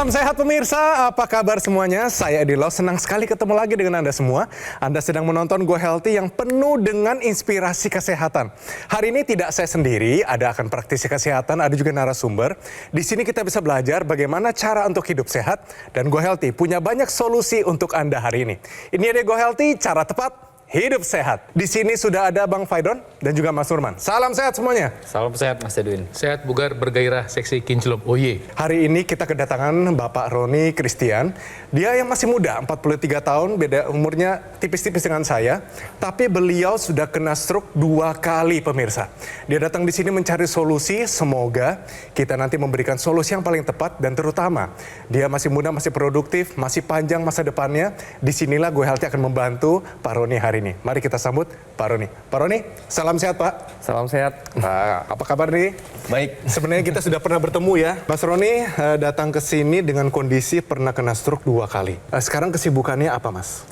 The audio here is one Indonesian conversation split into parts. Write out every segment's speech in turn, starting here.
Salam sehat pemirsa, apa kabar semuanya? Saya Edilo, senang sekali ketemu lagi dengan Anda semua. Anda sedang menonton Go Healthy yang penuh dengan inspirasi kesehatan. Hari ini tidak saya sendiri, ada akan praktisi kesehatan, ada juga narasumber. Di sini kita bisa belajar bagaimana cara untuk hidup sehat, dan Go Healthy punya banyak solusi untuk Anda hari ini. Ini ada Go Healthy, cara tepat hidup sehat. Di sini sudah ada Bang Faidon dan juga Mas Nurman. Salam sehat semuanya. Salam sehat Mas Edwin. Sehat, bugar, bergairah, seksi, kinclong, oye. Hari ini kita kedatangan Bapak Roni Christian. Dia yang masih muda, 43 tahun, beda umurnya tipis-tipis dengan saya. Tapi beliau sudah kena stroke 2 kali pemirsa. Dia datang di sini mencari solusi, semoga kita nanti memberikan solusi yang paling tepat. Dan terutama, dia masih muda, masih produktif, masih panjang masa depannya. Disinilah Go Healthy akan membantu Pak Roni hari ini. Mari kita sambut Pak Roni. Pak Roni, salam sehat Pak. Salam sehat. Nah, apa kabar nih? Baik. Sebenarnya kita sudah pernah bertemu ya. Mas Roni datang ke sini dengan kondisi pernah kena stroke 2 kali. Sekarang kesibukannya apa Mas?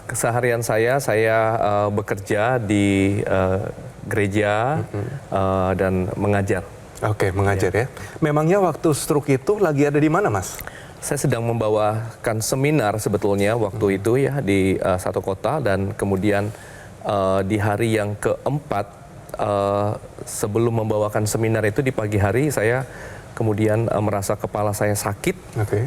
Keseharian saya bekerja di gereja dan mengajar. Oke, mengajar ya. Memangnya waktu stroke itu lagi ada di mana Mas? Saya sedang membawakan seminar sebetulnya waktu itu ya di satu kota, dan kemudian di hari yang keempat sebelum membawakan seminar itu di pagi hari saya kemudian merasa kepala saya sakit.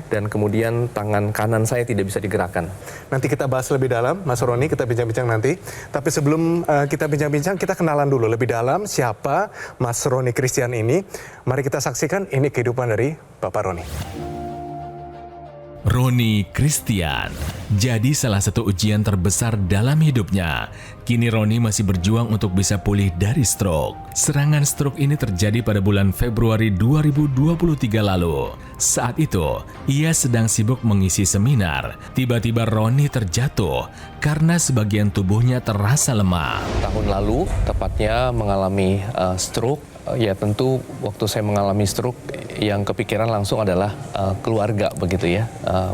Dan kemudian tangan kanan saya tidak bisa digerakkan. Nanti kita bahas lebih dalam, Mas Roni, kita bincang-bincang nanti. Tapi sebelum kita bincang-bincang, kita kenalan dulu lebih dalam siapa Mas Roni Christian ini. Mari kita saksikan ini kehidupan dari Bapak Roni. Roni Christian jadi salah satu ujian terbesar dalam hidupnya. Kini Roni masih berjuang untuk bisa pulih dari stroke. Serangan stroke ini terjadi pada bulan Februari 2023 lalu. Saat itu, ia sedang sibuk mengisi seminar. Tiba-tiba Roni terjatuh karena sebagian tubuhnya terasa lemah. Tahun lalu tepatnya mengalami stroke. Ya tentu waktu saya mengalami stroke yang kepikiran langsung adalah keluarga begitu ya.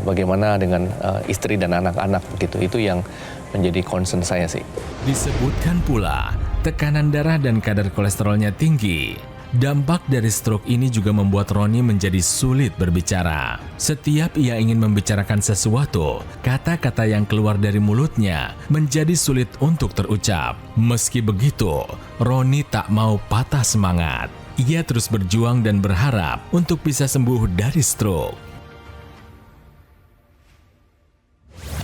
Bagaimana dengan istri dan anak-anak begitu. Itu yang menjadi concern saya sih. Disebutkan pula tekanan darah dan kadar kolesterolnya tinggi. Dampak dari stroke ini juga membuat Roni menjadi sulit berbicara. Setiap ia ingin membicarakan sesuatu, kata-kata yang keluar dari mulutnya menjadi sulit untuk terucap. Meski begitu, Roni tak mau patah semangat. Ia terus berjuang dan berharap untuk bisa sembuh dari stroke.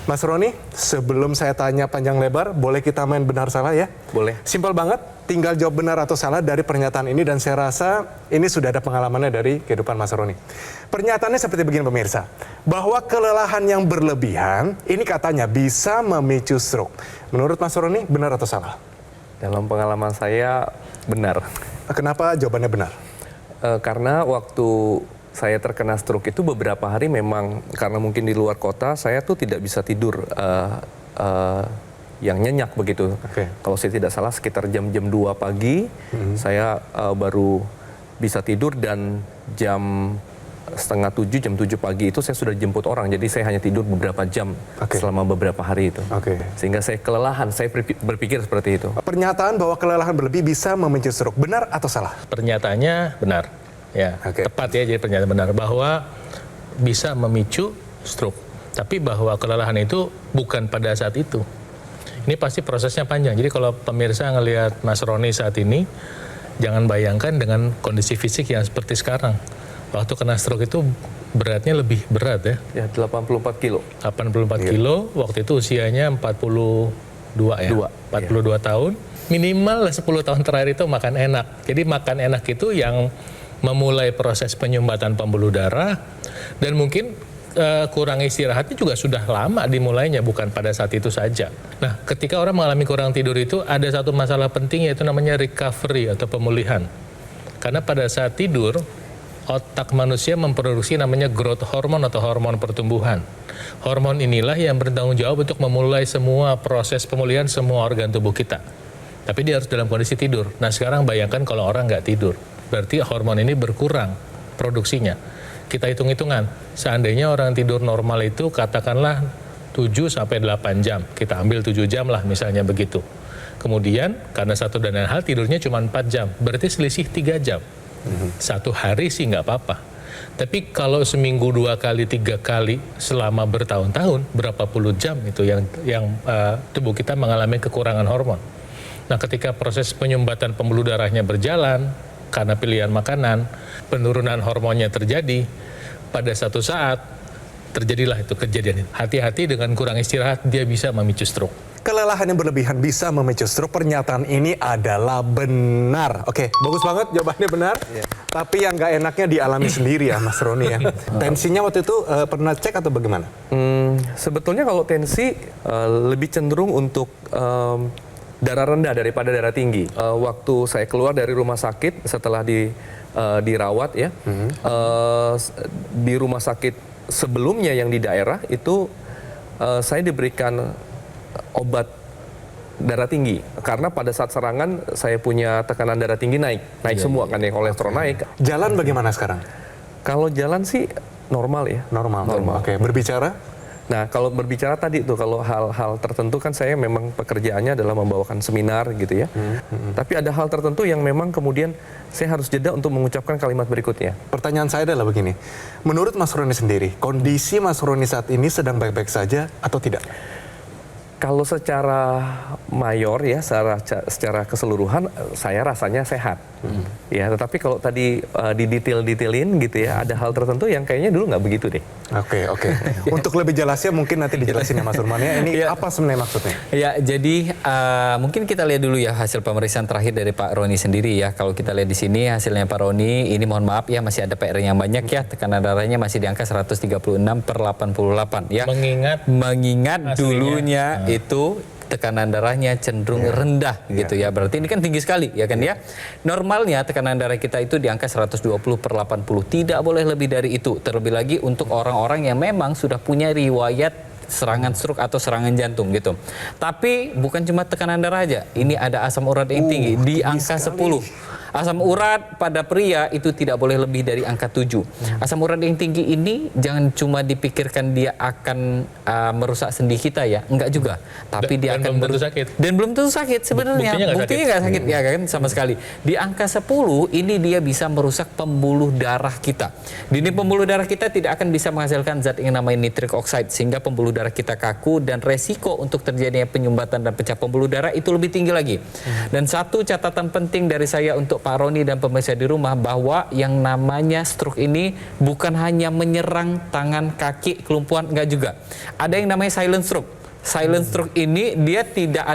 Mas Roni, sebelum saya tanya panjang lebar, boleh kita main benar salah ya? Boleh. Simpel banget, tinggal jawab benar atau salah dari pernyataan ini, dan saya rasa ini sudah ada pengalamannya dari kehidupan Mas Roni. Pernyataannya seperti begini pemirsa, bahwa kelelahan yang berlebihan ini katanya bisa memicu stroke. Menurut Mas Roni, benar atau salah? Dalam pengalaman saya benar. Kenapa jawabannya benar? Karena waktu saya terkena stroke itu beberapa hari memang karena mungkin di luar kota saya tuh tidak bisa tidur yang nyenyak begitu. Kalau saya tidak salah sekitar jam-jam 2 pagi saya baru bisa tidur, dan jam setengah 7, jam 7 pagi itu saya sudah jemput orang. Jadi saya hanya tidur beberapa jam selama beberapa hari itu. Sehingga saya kelelahan, saya berpikir seperti itu. Pernyataan bahwa kelelahan berlebih bisa memicu stroke, benar atau salah? Pernyataannya benar. Ya, tepat ya, jadi pernyataan benar bahwa bisa memicu stroke. Tapi bahwa kelelahan itu bukan pada saat itu. Ini pasti prosesnya panjang. Jadi kalau pemirsa ngelihat Mas Roni saat ini, jangan bayangkan dengan kondisi fisik yang seperti sekarang. Waktu kena stroke itu beratnya lebih berat ya. Ya, 84 kilo. 84 kilo, waktu itu usianya 42 ya. 42 tahun. Minimal 10 tahun terakhir itu makan enak. Jadi makan enak itu yang memulai proses penyumbatan pembuluh darah, dan mungkin kurang istirahatnya juga sudah lama dimulainya, bukan pada saat itu saja. Nah, ketika orang mengalami kurang tidur itu ada satu masalah penting, yaitu namanya recovery atau pemulihan. Karena pada saat tidur, otak manusia memproduksi namanya growth hormone atau hormon pertumbuhan. Hormon inilah yang bertanggung jawab untuk memulai semua proses pemulihan semua organ tubuh kita. Tapi dia harus dalam kondisi tidur. Nah, sekarang bayangkan kalau orang nggak tidur. Berarti hormon ini berkurang produksinya. Kita hitung-hitungan, seandainya orang tidur normal itu katakanlah 7-8 jam. Kita ambil 7 jam lah misalnya begitu. Kemudian karena satu dan lain hal tidurnya cuma 4 jam. Berarti selisih 3 jam. Satu hari sih nggak apa-apa. Tapi kalau seminggu 2 kali, 3 kali selama bertahun-tahun, berapa puluh jam itu yang tubuh kita mengalami kekurangan hormon. Nah, ketika proses penyumbatan pembuluh darahnya berjalan karena pilihan makanan, penurunan hormonnya terjadi, pada satu saat terjadilah itu kejadian. Hati-hati dengan kurang istirahat, dia bisa memicu stroke. Kelelahan yang berlebihan bisa memicu stroke. Pernyataan ini adalah benar. Oke, bagus banget jawabannya benar. Tapi yang nggak enaknya dialami sendiri ya Mas Roni ya. Tensinya waktu itu pernah cek atau bagaimana? Sebetulnya kalau tensi lebih cenderung untuk darah rendah daripada darah tinggi. Waktu saya keluar dari rumah sakit setelah dirawat ya, di rumah sakit sebelumnya yang di daerah itu saya diberikan obat darah tinggi karena pada saat serangan saya punya tekanan darah tinggi naik semua kan ya, kolesterol naik. Jalan bagaimana sekarang? Kalau jalan sih normal ya. Normal. Oke, berbicara? Nah, kalau berbicara tadi tuh, kalau hal-hal tertentu kan saya memang pekerjaannya adalah membawakan seminar gitu ya. Tapi ada hal tertentu yang memang kemudian saya harus jeda untuk mengucapkan kalimat berikutnya. Pertanyaan saya adalah begini. Menurut Mas Roni sendiri, kondisi Mas Roni saat ini sedang baik-baik saja atau tidak? Kalau secara mayor ya, secara keseluruhan saya rasanya sehat. Ya, tetapi kalau tadi didetailin gitu ya, ada hal tertentu yang kayaknya dulu nggak begitu deh. Oke. Untuk lebih jelasnya mungkin nanti dijelasin ya Mas Urman ya. Ini apa sebenarnya maksudnya? Ya, jadi mungkin kita lihat dulu ya hasil pemeriksaan terakhir dari Pak Roni sendiri ya. Kalau kita lihat di sini hasilnya Pak Roni, ini mohon maaf ya masih ada PR yang banyak ya. Tekanan darahnya masih di angka 136/88 ya. Mengingat dulunya itu tekanan darahnya cenderung rendah gitu ya. Berarti ini kan tinggi sekali ya kan ya. Normalnya tekanan darah kita itu di angka 120/80. Tidak boleh lebih dari itu. Terlebih lagi untuk orang-orang yang memang sudah punya riwayat serangan stroke atau serangan jantung gitu. Tapi bukan cuma tekanan darah aja. Ini ada asam urat yang tinggi di angka 10. Asam urat pada pria itu tidak boleh lebih dari angka 7. Asam urat yang tinggi ini jangan cuma dipikirkan dia akan merusak sendi kita ya, enggak juga. Tapi dia akan belum tentu sakit. Dan belum tentu sakit sebenarnya. Buktinya nggak sakit ya kan sama sekali. Di angka 10 ini dia bisa merusak pembuluh darah kita. Di ini pembuluh darah kita tidak akan bisa menghasilkan zat yang namanya nitric oxide sehingga pembuluh darah kita kaku dan resiko untuk terjadinya penyumbatan dan pecah pembuluh darah itu lebih tinggi lagi. Dan satu catatan penting dari saya untuk Pak Roni dan pemirsa di rumah bahwa yang namanya stroke ini bukan hanya menyerang tangan, kaki, kelumpuhan, enggak juga. Ada yang namanya silent stroke. Silent stroke ini dia tidak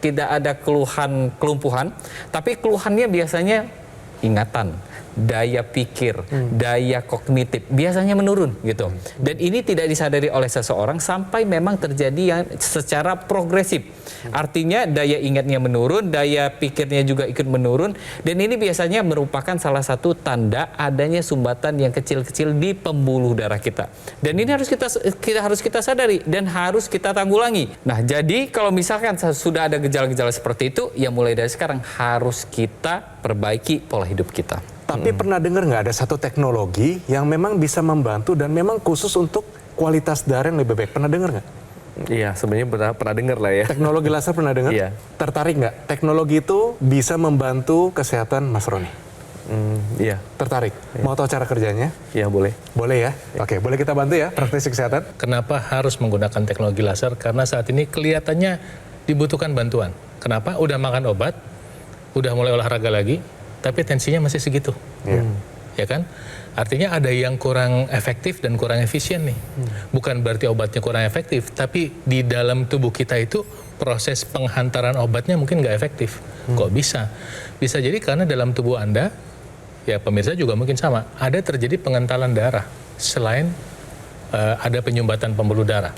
ada keluhan kelumpuhan, tapi keluhannya biasanya ingatan, daya pikir, daya kognitif biasanya menurun gitu. Dan ini tidak disadari oleh seseorang sampai memang terjadi yang secara progresif. Artinya daya ingatnya menurun, daya pikirnya juga ikut menurun, dan ini biasanya merupakan salah satu tanda adanya sumbatan yang kecil-kecil di pembuluh darah kita. Dan ini harus kita sadari dan harus kita tanggulangi. Nah, jadi kalau misalkan sudah ada gejala-gejala seperti itu, ya mulai dari sekarang harus kita perbaiki pola hidup kita. Tapi pernah dengar nggak ada satu teknologi yang memang bisa membantu dan memang khusus untuk kualitas darah yang lebih baik? Pernah dengar nggak? Iya, sebenarnya pernah dengar lah ya. Teknologi laser pernah dengar? Iya. Tertarik nggak? Teknologi itu bisa membantu kesehatan Mas Roni? Iya. Tertarik? Mau tahu cara kerjanya? Iya, boleh. Boleh ya? Oke, boleh kita bantu ya praktisi kesehatan? Kenapa harus menggunakan teknologi laser? Karena saat ini kelihatannya dibutuhkan bantuan. Kenapa? Udah makan obat, udah mulai olahraga lagi, tapi tensinya masih segitu. Ya kan? Artinya ada yang kurang efektif dan kurang efisien nih. Bukan berarti obatnya kurang efektif, tapi di dalam tubuh kita itu proses penghantaran obatnya mungkin nggak efektif. Kok bisa? Bisa jadi karena dalam tubuh Anda, ya pemirsa juga mungkin sama, ada terjadi pengentalan darah selain ada penyumbatan pembuluh darah.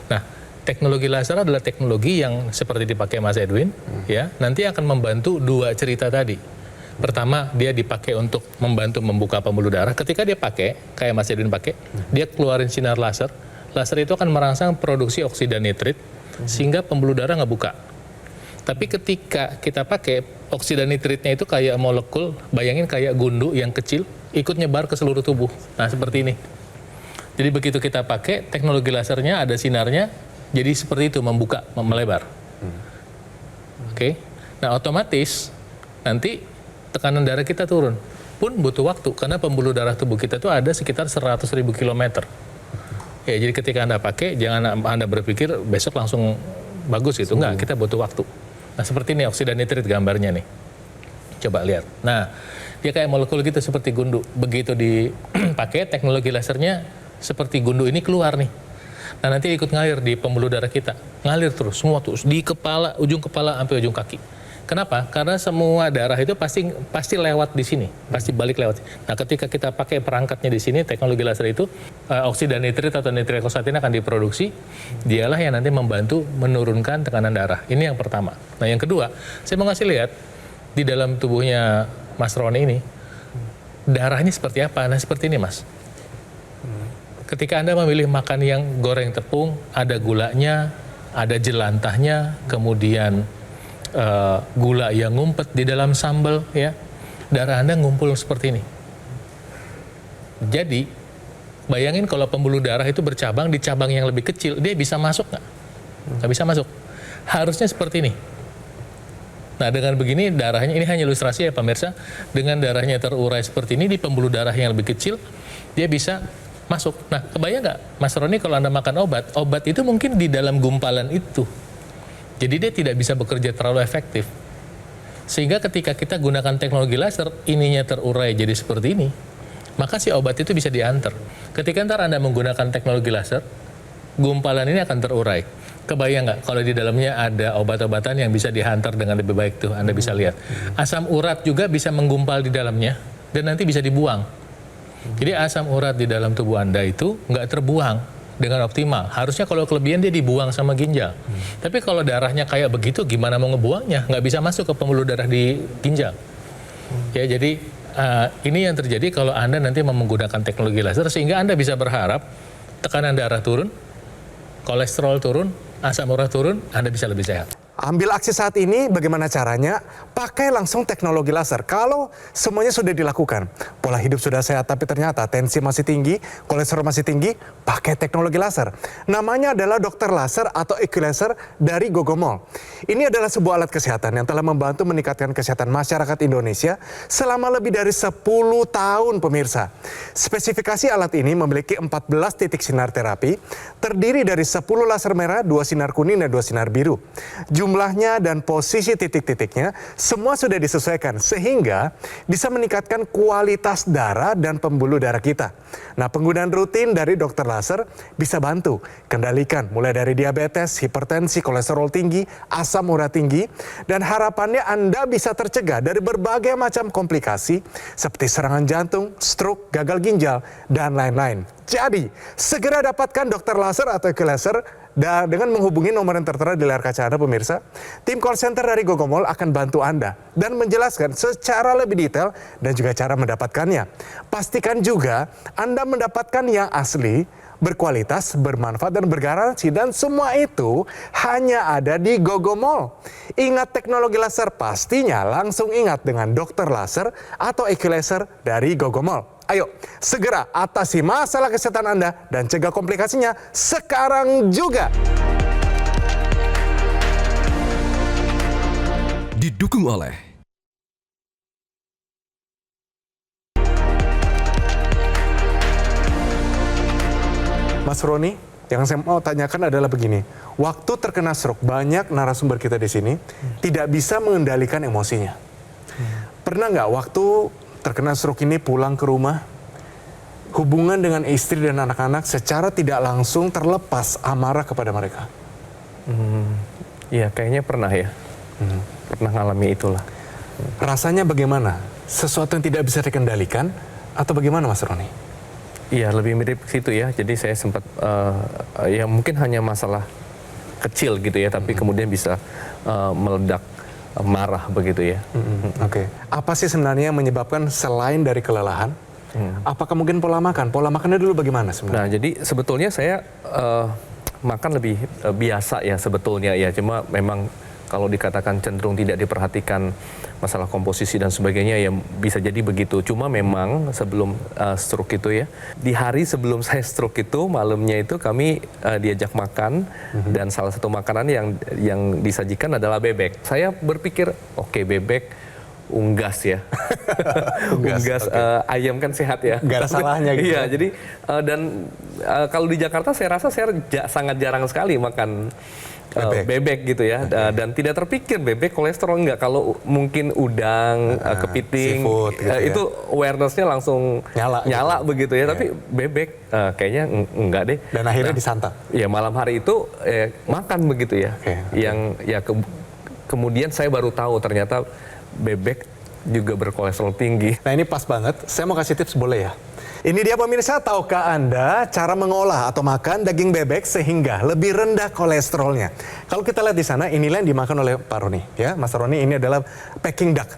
Nah, teknologi laser adalah teknologi yang seperti dipakai Mas Edwin, ya nanti akan membantu dua cerita tadi. Pertama, dia dipakai untuk membantu membuka pembuluh darah. Ketika dia pakai, kayak Mas Edwin pakai, dia keluarin sinar laser. Laser itu akan merangsang produksi oksida nitrit, sehingga pembuluh darah nggak buka. Tapi ketika kita pakai, oksida nitritnya itu kayak molekul, bayangin kayak gundu yang kecil, ikut nyebar ke seluruh tubuh. Nah, seperti ini. Jadi begitu kita pakai, teknologi lasernya ada sinarnya, jadi seperti itu, membuka, melebar. Oke. Nah, otomatis nanti tekanan darah kita turun. pun butuh waktu karena pembuluh darah tubuh kita itu ada sekitar 100.000 kilometer. Ya, jadi ketika Anda pakai, jangan Anda berpikir besok langsung bagus gitu. Enggak, kita butuh waktu. Nah, seperti ini oksida nitrit gambarnya nih. Coba lihat. Nah, dia kayak molekul gitu seperti gundu. Begitu dipakai teknologi lasernya seperti gundu ini keluar nih. Nah, nanti ikut ngalir di pembuluh darah kita. Ngalir terus, semua terus. Di kepala, ujung kepala sampai ujung kaki. Kenapa? Karena semua darah itu pasti lewat di sini, pasti balik lewat. Nah, ketika kita pakai perangkatnya di sini, teknologi laser itu, oksida nitrit atau nitrik oksid ini akan diproduksi, dialah yang nanti membantu menurunkan tekanan darah. Ini yang pertama. Nah, yang kedua, saya mau ngasih lihat di dalam tubuhnya Mas Roni ini, darahnya seperti apa? Nah, seperti ini, Mas. Ketika Anda memilih makan yang goreng tepung, ada gulanya, ada jelantahnya, kemudian gula yang ngumpet di dalam sambal, ya, darah Anda ngumpul seperti ini. Jadi bayangin kalau pembuluh darah itu bercabang di cabang yang lebih kecil, dia bisa masuk nggak? Nggak bisa masuk. Harusnya seperti ini. Nah, dengan begini darahnya, ini hanya ilustrasi ya pemirsa, dengan darahnya terurai seperti ini di pembuluh darah yang lebih kecil, dia bisa masuk. Nah, kebayang nggak, Mas Roni, kalau Anda makan obat itu mungkin di dalam gumpalan itu. Jadi dia tidak bisa bekerja terlalu efektif. Sehingga ketika kita gunakan teknologi laser, ininya terurai jadi seperti ini, maka si obat itu bisa diantar. Ketika ntar Anda menggunakan teknologi laser, gumpalan ini akan terurai. Kebayang nggak kalau di dalamnya ada obat-obatan yang bisa dihantar dengan lebih baik tuh, Anda bisa lihat. Asam urat juga bisa menggumpal di dalamnya dan nanti bisa dibuang. Jadi asam urat di dalam tubuh Anda itu nggak terbuang dengan optimal. Harusnya kalau kelebihan dia dibuang sama ginjal. Tapi kalau darahnya kayak begitu, gimana mau ngebuangnya? Nggak bisa masuk ke pembuluh darah di ginjal. Ya, jadi ini yang terjadi kalau Anda nanti menggunakan teknologi laser, sehingga Anda bisa berharap tekanan darah turun, kolesterol turun, asam urat turun, Anda bisa lebih sehat. Ambil aksi saat ini, bagaimana caranya? Pakai langsung teknologi laser. Kalau semuanya sudah dilakukan, pola hidup sudah sehat tapi ternyata tensi masih tinggi, kolesterol masih tinggi, pakai teknologi laser. Namanya adalah dokter laser atau Equilaser dari Gogomol. Ini adalah sebuah alat kesehatan yang telah membantu meningkatkan kesehatan masyarakat Indonesia selama lebih dari 10 tahun, pemirsa. Spesifikasi alat ini memiliki 14 titik sinar terapi, terdiri dari 10 laser merah, 2 sinar kuning, dan 2 sinar biru. Jumlahnya dan posisi titik-titiknya semua sudah disesuaikan sehingga bisa meningkatkan kualitas darah dan pembuluh darah kita. Nah, penggunaan rutin dari dokter laser bisa bantu kendalikan mulai dari diabetes, hipertensi, kolesterol tinggi, asam urat tinggi, dan harapannya Anda bisa tercegah dari berbagai macam komplikasi seperti serangan jantung, stroke, gagal ginjal, dan lain-lain. Jadi, segera dapatkan dokter laser atau Equilaser dengan menghubungi nomor yang tertera di layar kaca Anda, pemirsa. Tim call center dari Gogomol akan bantu Anda dan menjelaskan secara lebih detail dan juga cara mendapatkannya. Pastikan juga Anda mendapatkan yang asli, berkualitas, bermanfaat, dan bergaransi. Dan semua itu hanya ada di Gogomol. Ingat teknologi laser, pastinya langsung ingat dengan dokter laser atau Equilaser dari Gogomol. Ayo, segera atasi masalah kesehatan Anda dan cegah komplikasinya sekarang juga. Didukung oleh Mas Roni, yang saya mau tanyakan adalah begini. Waktu terkena stroke, banyak narasumber kita di sini tidak bisa mengendalikan emosinya. Pernah nggak waktu terkena stroke ini pulang ke rumah, hubungan dengan istri dan anak-anak secara tidak langsung terlepas amarah kepada mereka? Iya, kayaknya pernah ya. Pernah ngalami itulah. Rasanya bagaimana? Sesuatu yang tidak bisa dikendalikan atau bagaimana, Mas Roni? Iya, lebih mirip situ ya. Jadi saya sempat, ya mungkin hanya masalah kecil gitu ya, tapi kemudian bisa meledak marah begitu ya. Oke. Apa sih sebenarnya yang menyebabkan selain dari kelelahan? Apakah mungkin pola makan? Pola makannya dulu bagaimana sebenarnya? Nah, jadi sebetulnya saya makan lebih biasa ya sebetulnya ya. Cuma memang kalau dikatakan cenderung tidak diperhatikan masalah komposisi dan sebagainya ya bisa jadi begitu. Cuma memang sebelum stroke itu ya, di hari sebelum saya stroke itu malamnya itu kami diajak makan dan salah satu makanan yang disajikan adalah bebek. Saya berpikir oke, bebek unggas ya. Unggas ayam kan sehat ya. Nggak ada salahnya gitu. Iya, jadi kalau di Jakarta saya rasa saya sangat jarang sekali makan bebek gitu ya. Dan tidak terpikir bebek kolesterol enggak. Kalau mungkin udang, kepiting, seafood, gitu itu awareness-nya langsung nyala gitu. begitu ya. Tapi bebek kayaknya enggak deh. Dan akhirnya disantap. Ya malam hari itu makan begitu ya. Yang ya kemudian saya baru tahu ternyata bebek juga berkolesterol tinggi. Nah ini pas banget, saya mau kasih tips boleh ya? Ini dia pemirsa, tahukah Anda cara mengolah atau makan daging bebek sehingga lebih rendah kolesterolnya? Kalau kita lihat di sana, inilah yang dimakan oleh Pak Roni. Ya, Mas Roni, ini adalah Peking duck.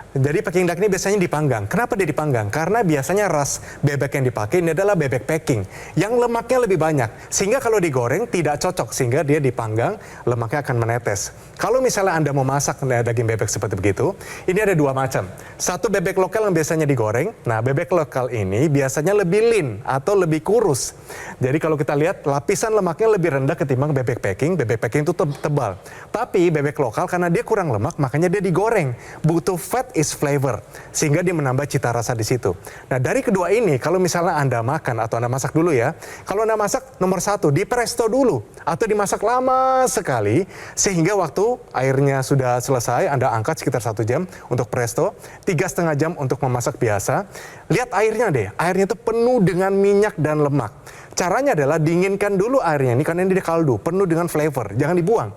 Jadi Peking duck ini biasanya dipanggang. Kenapa dia dipanggang? Karena biasanya ras bebek yang dipakai ini adalah bebek Peking yang lemaknya lebih banyak. Sehingga kalau digoreng tidak cocok, sehingga dia dipanggang, lemaknya akan menetes. Kalau misalnya Anda mau masak daging bebek seperti begitu, ini ada dua macam. Satu bebek lokal yang biasanya digoreng. Nah, bebek lokal ini biasanya lebih lean atau lebih kurus. Jadi kalau kita lihat lapisan lemaknya lebih rendah ketimbang bebek Peking. Bebek Peking itu tebal. Tapi bebek lokal karena dia kurang lemak, makanya dia digoreng. Butuh fat is flavor, sehingga dia menambah cita rasa di situ. Nah, dari kedua ini, kalau misalnya Anda makan atau Anda masak dulu ya, kalau Anda masak nomor satu, di presto dulu, atau dimasak lama sekali, sehingga waktu airnya sudah selesai, Anda angkat sekitar 1 jam untuk presto, 3,5 jam untuk memasak biasa. Lihat airnya deh, airnya itu penuh dengan minyak dan lemak. Caranya adalah dinginkan dulu airnya ini, karena ini di kaldu, penuh dengan flavor, jangan dibuang.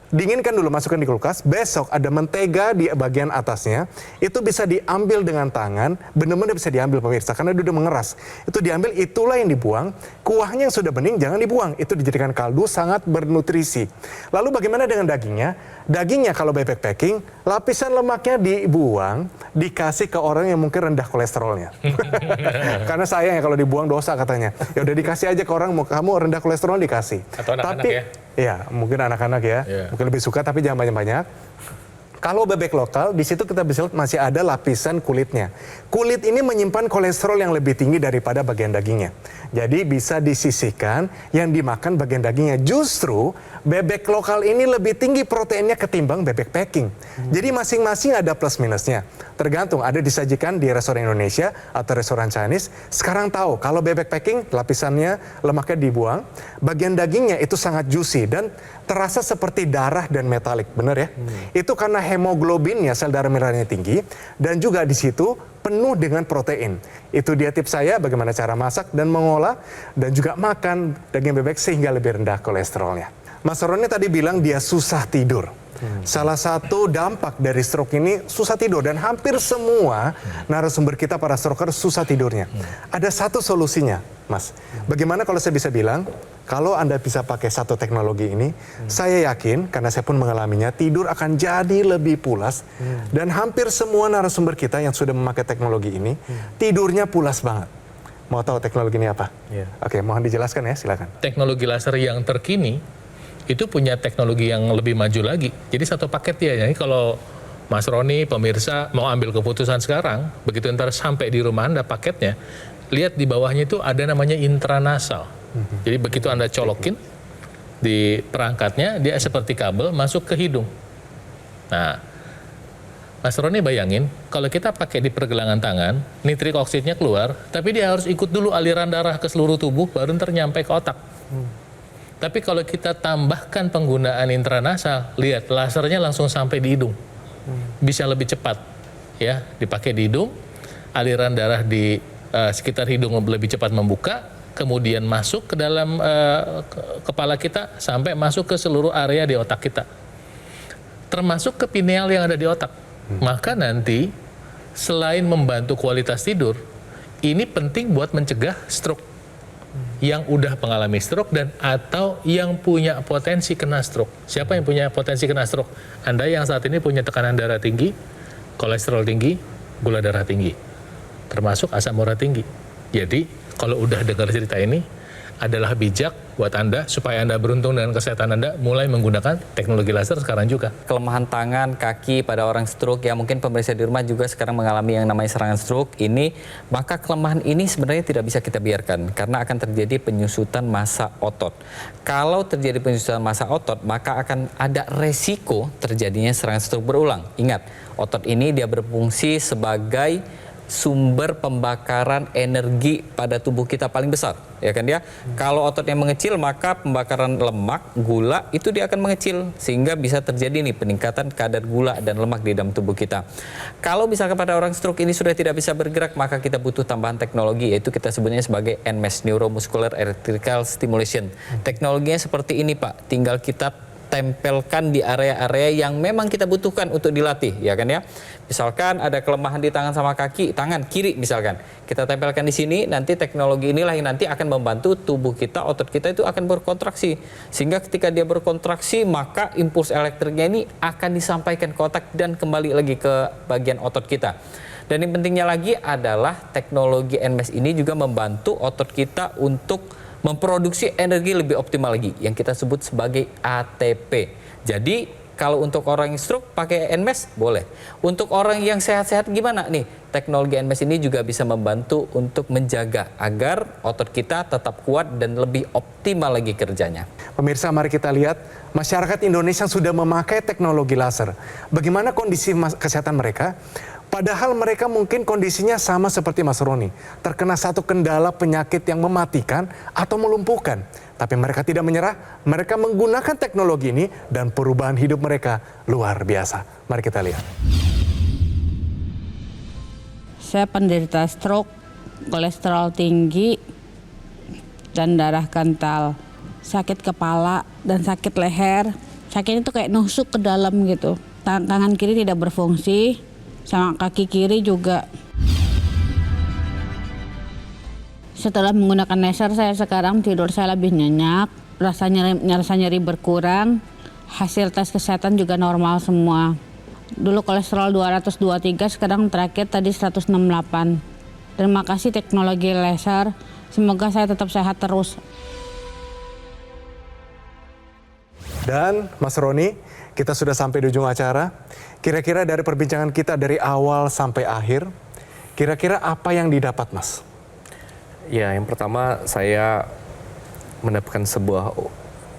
Dinginkan dulu, masukkan di kulkas, besok ada mentega di bagian atasnya, itu bisa diambil dengan tangan, benar-benar bisa diambil pemirsa, karena dia udah mengeras. Itu diambil, itulah yang dibuang, kuahnya yang sudah bening jangan dibuang, itu dijadikan kaldu, sangat bernutrisi. Lalu bagaimana dengan dagingnya? Dagingnya kalau bebek Peking, lapisan lemaknya dibuang, dikasih ke orang yang mungkin rendah kolesterolnya. Karena sayang ya kalau dibuang dosa katanya. Ya udah dikasih aja ke orang, kamu rendah kolesterol dikasih. Atau anak-anak ya? Iya, mungkin anak-anak ya. Mungkin lebih suka tapi jangan banyak-banyak. Kalau bebek lokal, di situ kita bisa lihat masih ada lapisan kulitnya. Kulit ini menyimpan kolesterol yang lebih tinggi daripada bagian dagingnya. Jadi bisa disisihkan yang dimakan bagian dagingnya. Justru bebek lokal ini lebih tinggi proteinnya ketimbang bebek Peking. Jadi masing-masing ada plus minusnya. Tergantung, ada disajikan di restoran Indonesia atau restoran Chinese. Sekarang tahu, kalau bebek Peking lapisannya lemaknya dibuang, bagian dagingnya itu sangat juicy dan terasa seperti darah dan metalik, benar ya? Itu karena hemoglobinnya, sel darah merahnya tinggi, dan juga di situ penuh dengan protein. Itu dia tips saya bagaimana cara masak dan mengolah, dan juga makan daging bebek sehingga lebih rendah kolesterolnya. Mas Roni tadi bilang dia susah tidur. Salah satu dampak dari stroke ini susah tidur, dan hampir semua narasumber kita para stroker susah tidurnya. Ada satu solusinya, Mas. Bagaimana kalau saya bisa bilang, kalau Anda bisa pakai satu teknologi ini, saya yakin, karena saya pun mengalaminya, tidur akan jadi lebih pulas. Dan hampir semua narasumber kita yang sudah memakai teknologi ini, tidurnya pulas banget. Mau tahu teknologi ini apa? Oke, mohon dijelaskan ya, silakan. Teknologi laser yang terkini itu punya teknologi yang lebih maju lagi. Jadi satu paket ya. Jadi kalau Mas Roni, pemirsa mau ambil keputusan sekarang, begitu ntar sampai di rumah Anda paketnya, lihat di bawahnya itu ada namanya intranasal. Jadi begitu Anda colokin di perangkatnya, dia seperti kabel masuk ke hidung. Nah, Mas Roni bayangin, kalau kita pakai di pergelangan tangan, nitrik oksidnya keluar, tapi dia harus ikut dulu aliran darah ke seluruh tubuh, baru ntar nyampe ke otak. Tapi kalau kita tambahkan penggunaan intranasal, lihat lasernya langsung sampai di hidung. Bisa lebih cepat. Ya, dipakai di hidung, aliran darah di sekitar hidung lebih cepat membuka, kemudian masuk ke dalam kepala kita sampai masuk ke seluruh area di otak kita. Termasuk ke pineal yang ada di otak. Maka nanti selain membantu kualitas tidur, ini penting buat mencegah stroke. Yang udah mengalami stroke dan atau yang punya potensi kena stroke. Siapa yang punya potensi kena stroke? Anda yang saat ini punya tekanan darah tinggi, kolesterol tinggi, gula darah tinggi, termasuk asam urat tinggi. Jadi kalau udah dengar cerita ini, adalah bijak buat Anda supaya Anda beruntung dengan kesehatan Anda mulai menggunakan teknologi laser sekarang juga. Kelemahan tangan, kaki pada orang stroke yang mungkin pemirsa di rumah juga sekarang mengalami yang namanya serangan stroke ini, maka kelemahan ini sebenarnya tidak bisa kita biarkan karena akan terjadi penyusutan massa otot. Kalau terjadi penyusutan massa otot, maka akan ada resiko terjadinya serangan stroke berulang. Ingat, otot ini dia berfungsi sebagai sumber pembakaran energi pada tubuh kita paling besar, ya kan ya. Kalau ototnya mengecil, maka pembakaran lemak, gula itu dia akan mengecil sehingga bisa terjadi nih peningkatan kadar gula dan lemak di dalam tubuh kita. Kalau misalkan pada orang stroke ini sudah tidak bisa bergerak, maka kita butuh tambahan teknologi, yaitu kita sebutnya sebagai NMES, Neuromuscular Electrical Stimulation. Teknologinya seperti ini Pak, tinggal kita tempelkan di area-area yang memang kita butuhkan untuk dilatih, ya kan ya. Misalkan ada kelemahan di tangan sama kaki, tangan kiri misalkan, kita tempelkan di sini, nanti teknologi inilah yang nanti akan membantu tubuh kita, otot kita itu akan berkontraksi. Sehingga ketika dia berkontraksi, maka impuls elektriknya ini akan disampaikan ke otak dan kembali lagi ke bagian otot kita. Dan yang pentingnya lagi adalah teknologi NMES ini juga membantu otot kita untuk memproduksi energi lebih optimal lagi yang kita sebut sebagai ATP. Jadi kalau untuk orang yang stroke pakai NMES boleh. Untuk orang yang sehat-sehat gimana nih? Teknologi NMES ini juga bisa membantu untuk menjaga agar otot kita tetap kuat dan lebih optimal lagi kerjanya. Pemirsa, mari kita lihat masyarakat Indonesia sudah memakai teknologi laser. Bagaimana kondisi kesehatan mereka? Padahal mereka mungkin kondisinya sama seperti Mas Roni, terkena satu kendala penyakit yang mematikan atau melumpuhkan. Tapi mereka tidak menyerah, mereka menggunakan teknologi ini dan perubahan hidup mereka luar biasa. Mari kita lihat. Saya penderita stroke, kolesterol tinggi, dan darah kental. Sakit kepala dan sakit leher. Sakitnya itu kayak nusuk ke dalam gitu. Tangan kiri tidak berfungsi, sama kaki kiri juga. Setelah menggunakan laser, saya sekarang tidur saya lebih nyenyak, rasa nyeri berkurang, hasil tes kesehatan juga normal semua. Dulu kolesterol 223, sekarang terakhir tadi 168. Terima kasih teknologi laser, semoga saya tetap sehat terus. Dan Mas Roni, kita sudah sampai di ujung acara. Kira-kira dari perbincangan kita dari awal sampai akhir, kira-kira apa yang didapat, Mas? Ya, yang pertama saya mendapatkan sebuah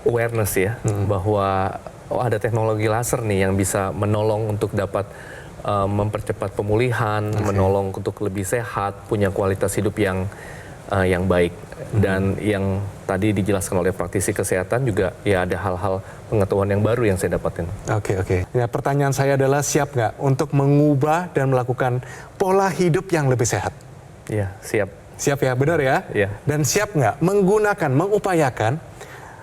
awareness ya, bahwa ada teknologi laser nih yang bisa menolong untuk dapat mempercepat pemulihan, menolong untuk lebih sehat, punya kualitas hidup yang baik. Dan yang tadi dijelaskan oleh praktisi kesehatan juga ya ada hal-hal pengetahuan yang baru yang saya dapatin. Oke. Ya, pertanyaan saya adalah siap nggak untuk mengubah dan melakukan pola hidup yang lebih sehat? Iya, siap. Siap ya, benar ya? Iya. Dan siap nggak mengupayakan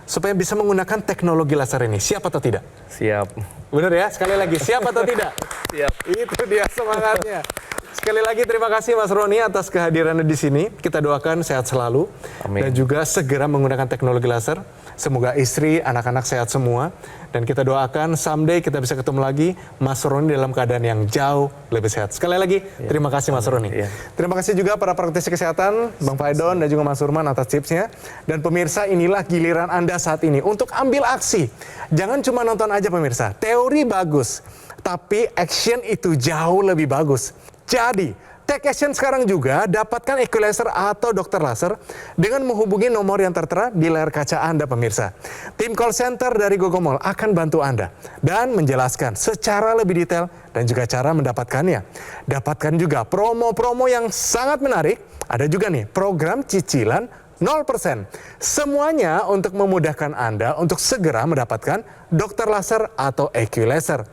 supaya bisa menggunakan teknologi laser ini? Siap atau tidak? Siap. Benar ya? Sekali lagi, siap atau tidak? Siap. Itu dia semangatnya. Sekali lagi terima kasih Mas Roni atas kehadirannya di sini. Kita doakan sehat selalu. Amin. Dan juga segera menggunakan teknologi laser. Semoga istri, anak-anak sehat semua. Dan kita doakan someday kita bisa ketemu lagi Mas Roni dalam keadaan yang jauh lebih sehat. Sekali lagi terima kasih Mas Roni. Terima kasih juga para praktisi kesehatan, Bang Faidon dan juga Mas Surman atas tipsnya. Dan pemirsa, inilah giliran Anda saat ini untuk ambil aksi. Jangan cuma nonton aja pemirsa. Teori bagus, tapi action itu jauh lebih bagus. Jadi, take action sekarang juga, dapatkan equalizer atau dokter laser dengan menghubungi nomor yang tertera di layar kaca Anda pemirsa. Tim call center dari Gogomol akan bantu Anda dan menjelaskan secara lebih detail dan juga cara mendapatkannya. Dapatkan juga promo-promo yang sangat menarik. Ada juga nih program cicilan 0%. Semuanya untuk memudahkan Anda untuk segera mendapatkan dokter laser atau equalizer.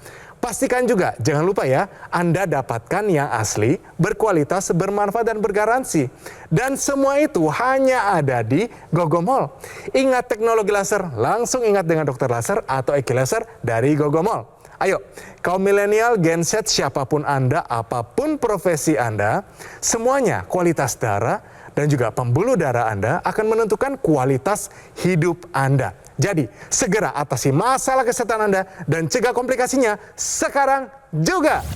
Pastikan juga, jangan lupa ya, Anda dapatkan yang asli, berkualitas, bermanfaat, dan bergaransi. Dan semua itu hanya ada di Gogomol. Ingat teknologi laser, langsung ingat dengan dokter laser atau equalizer dari Gogomol. Ayo, kaum milenial, Gen Z, siapapun Anda, apapun profesi Anda, semuanya kualitas darah dan juga pembuluh darah Anda akan menentukan kualitas hidup Anda. Jadi, segera atasi masalah kesehatan Anda dan cegah komplikasinya sekarang juga.